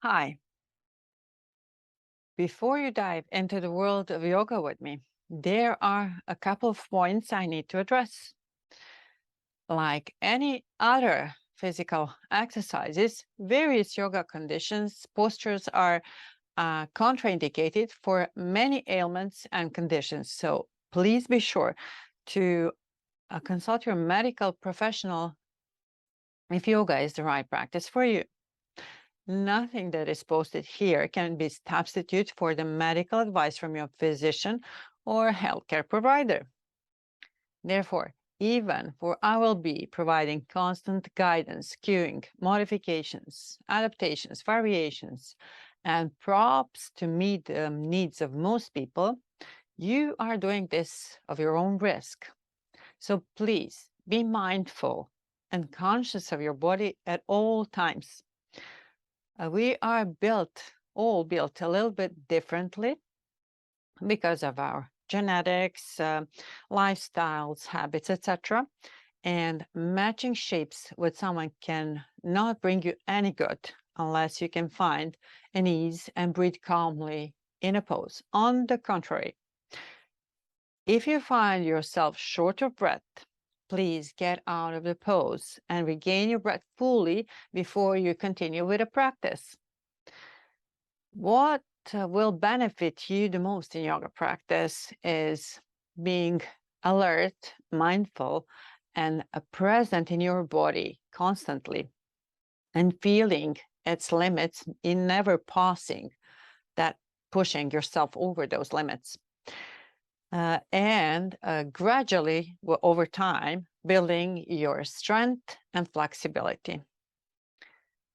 Hi. Before you dive into the world of yoga with me, there are a couple of points I need to address. Like any other physical exercises, various yoga conditions, postures are contraindicated for many ailments and conditions. So please be sure to consult your medical professional if yoga is the right practice for you. Nothing that is posted here can be substitute for the medical advice from your physician or healthcare provider. Therefore, even for I will be providing constant guidance, cueing, modifications, adaptations, variations, and props to meet the needs of most people, you are doing this of your own risk. So please be mindful and conscious of your body at all times. We are all built a little bit differently because of our genetics, lifestyles, habits, etc. And matching shapes with someone can not bring you any good unless you can find an ease and breathe calmly in a pose. On the contrary, if you find yourself short of breath, please get out of the pose and regain your breath fully before you continue with a practice. What will benefit you the most in yoga practice is being alert, mindful, and present in your body constantly and feeling its limits in never pausing, that pushing yourself over those limits. And gradually, over time, building your strength and flexibility.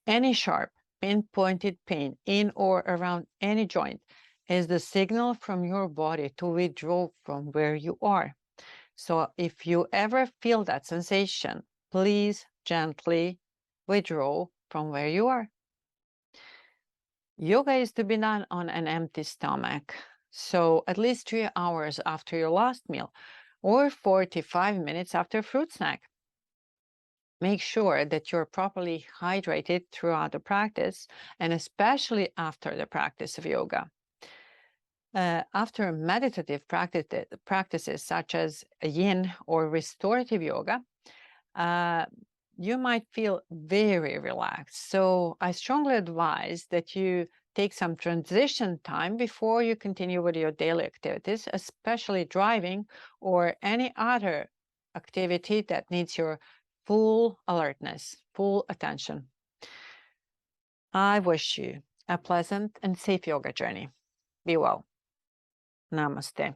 Any sharp, pinpointed pain in or around any joint is the signal from your body to withdraw from where you are. So if you ever feel that sensation, please gently withdraw from where you are. Yoga is to be done on an empty stomach. So at least 3 hours after your last meal or 45 minutes after a fruit snack. Make sure that you're properly hydrated throughout the practice and especially after the practice of yoga. After meditative practices such as yin or restorative yoga, you might feel very relaxed. So I strongly advise that you take some transition time before you continue with your daily activities, especially driving or any other activity that needs your full alertness, full attention. I wish you a pleasant and safe yoga journey. Be well. Namaste.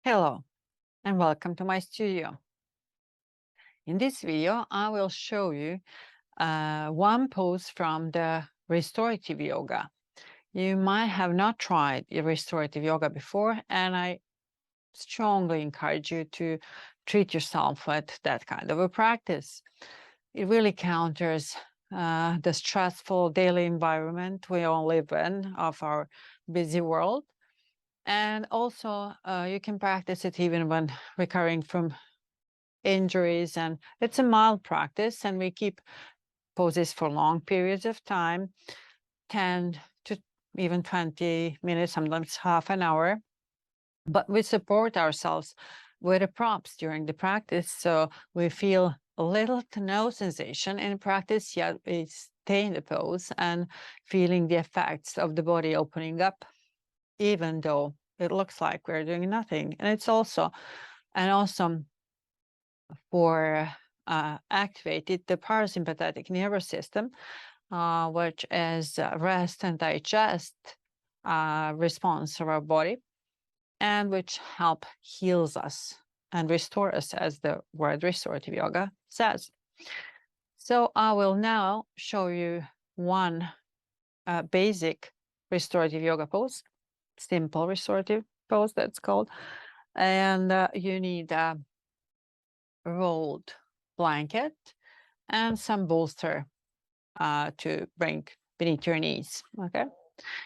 Hello, and welcome to my studio. In this video, I will show you one pose from the restorative yoga. You might have not tried restorative yoga before, and I strongly encourage you to treat yourself with that kind of a practice. It really counters the stressful daily environment we all live in of our busy world. And also, you can practice it even when recovering from injuries, and it's a mild practice, and we keep poses for long periods of time, 10 to even 20 minutes, sometimes half an hour. But we support ourselves with the props during the practice, so we feel little to no sensation in practice, yet we stay in the pose and feeling the effects of the body opening up, even though it looks like we're doing nothing. And it's also an awesome for activated the parasympathetic nervous system, which is rest and digest response of our body, and which help heals us and restore us, as the word restorative yoga says. So I will now show you one basic restorative yoga pose, simple restorative pose that's called, and you need a rolled blanket and some bolster to bring beneath your knees. Okay.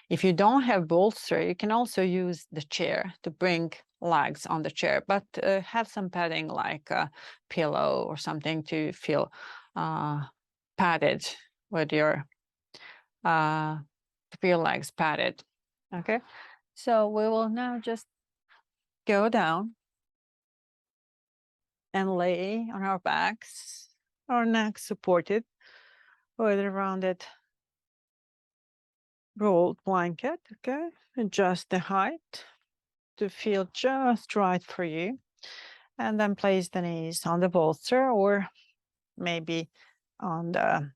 If you don't have bolster, you can also use the chair to bring legs on the chair, but have some padding like a pillow or something to feel padded with your feel legs padded. Okay, so we will now just go down and lay on our backs, our necks supported with a rounded rolled blanket. Okay, adjust the height to feel just right for you, and then place the knees on the bolster or maybe on the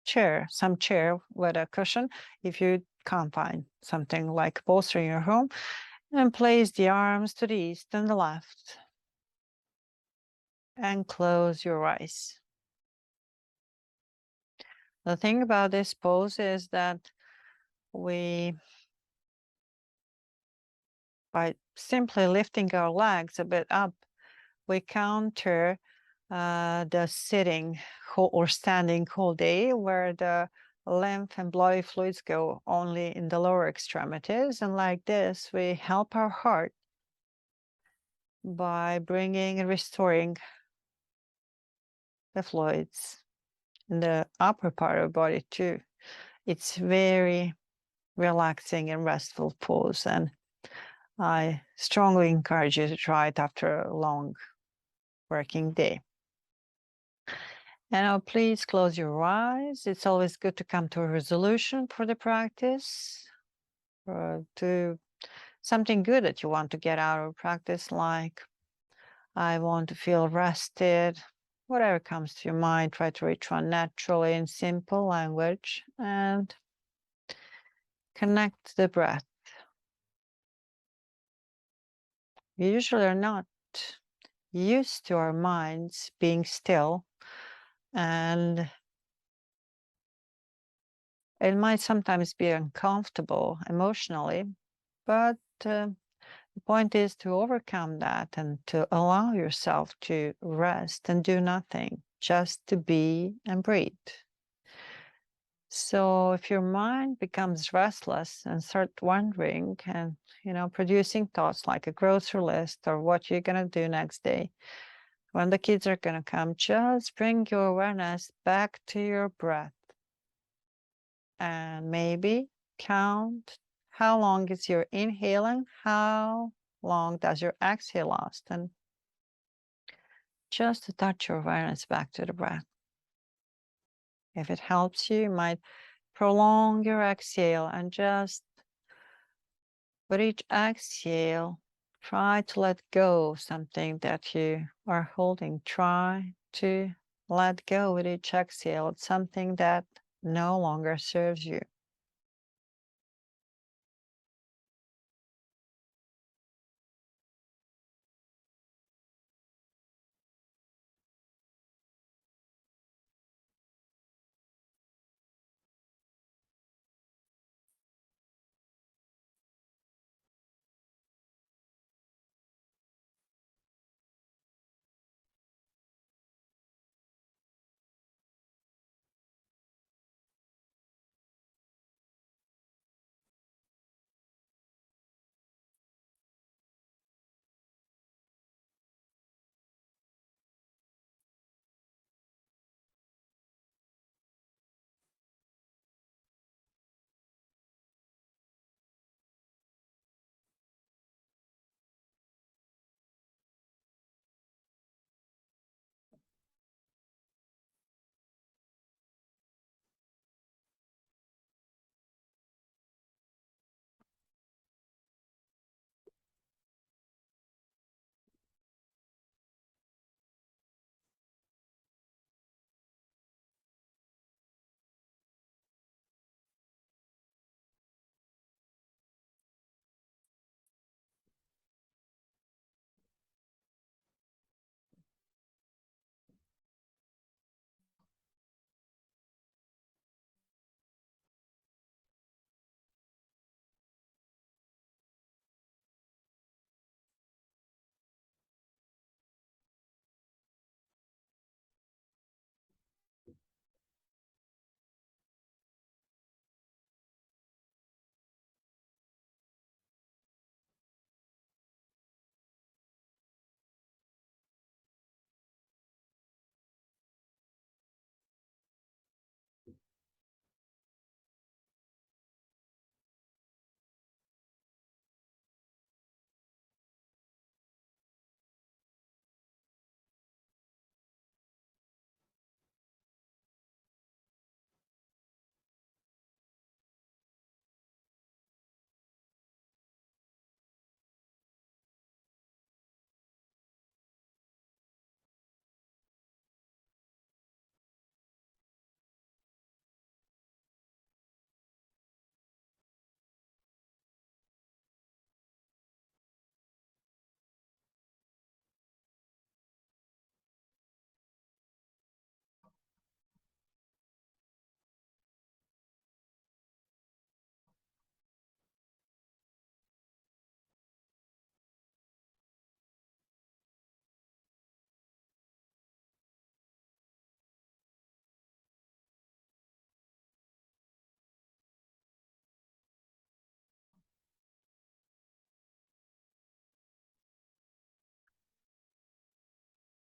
chair, some chair with a cushion if you can't find something like bolster in your home, and place the arms to the east and the left and close your eyes. The thing about this pose is that by simply lifting our legs a bit up, we counter the sitting or standing whole day, where the lymph and blood fluids go only in the lower extremities. And like this, we help our heart by bringing and restoring the fluids in the upper part of the body too. It's very relaxing and restful pose, and I strongly encourage you to try it after a long working day. And now please close your eyes. It's always good to come to a resolution for the practice, or to something good that you want to get out of practice, like I want to feel rested. Whatever comes to your mind, try to reach one naturally in simple language and connect the breath. We usually are not used to our minds being still, and it might sometimes be uncomfortable emotionally, but the point is to overcome that and to allow yourself to rest and do nothing, just to be and breathe. So if your mind becomes restless and start wondering and, producing thoughts like a grocery list or what you're going to do next day, when the kids are going to come, just bring your awareness back to your breath and maybe count how long is your inhaling, how long does your exhale last, and just to touch your awareness back to the breath. If it helps you, you might prolong your exhale and just with each exhale, try to let go of something that you are holding. Try to let go with each exhale. It's something that no longer serves you.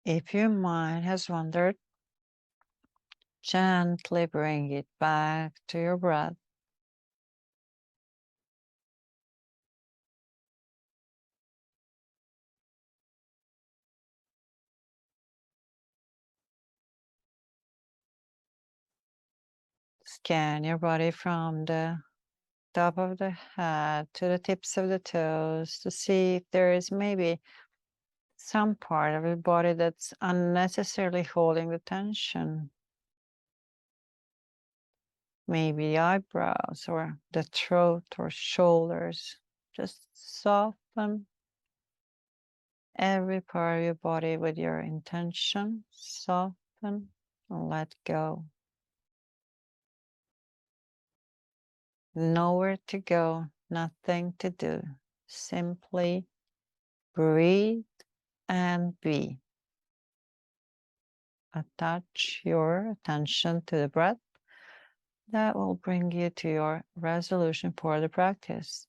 If your mind has wandered, gently bring it back to your breath. Scan your body from the top of the head to the tips of the toes to see if there is maybe some part of your body that's unnecessarily holding the tension. Maybe the eyebrows or the throat or shoulders. Just soften every part of your body with your intention. Soften and let go. Nowhere to go, nothing to do. Simply breathe and be. Attach your attention to the breath. That will bring you to your resolution for the practice.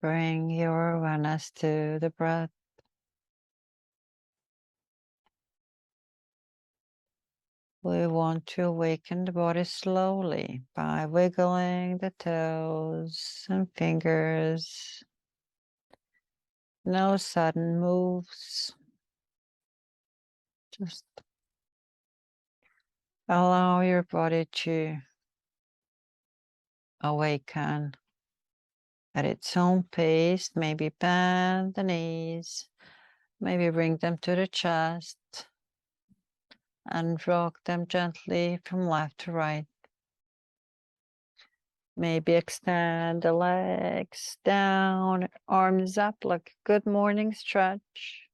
Bring your awareness to the breath. We want to awaken the body slowly by wiggling the toes and fingers. No sudden moves. Just allow your body to awaken at its own pace. Maybe bend the knees. Maybe bring them to the chest and rock them gently from left to right. Maybe extend the legs down, arms up like a good morning stretch.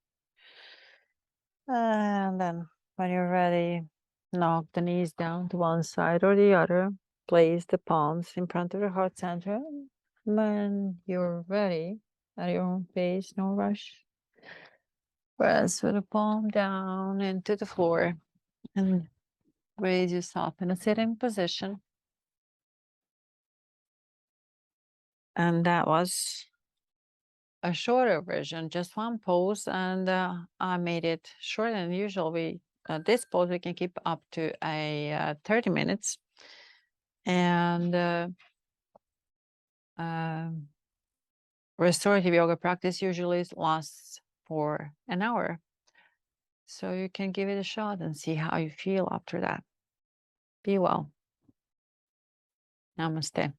And then when you're ready, knock the knees down to one side or the other. Place the palms in front of the heart center. When you're ready, at your own pace, no rush. Press with the palm down into the floor and raise yourself in a sitting position. And that was a shorter version, just one pose, and I made it shorter than usual. This pose we can keep up to 30 minutes, and restorative yoga practice usually lasts for an hour, so you can give it a shot and see how you feel after that. Be well. Namaste.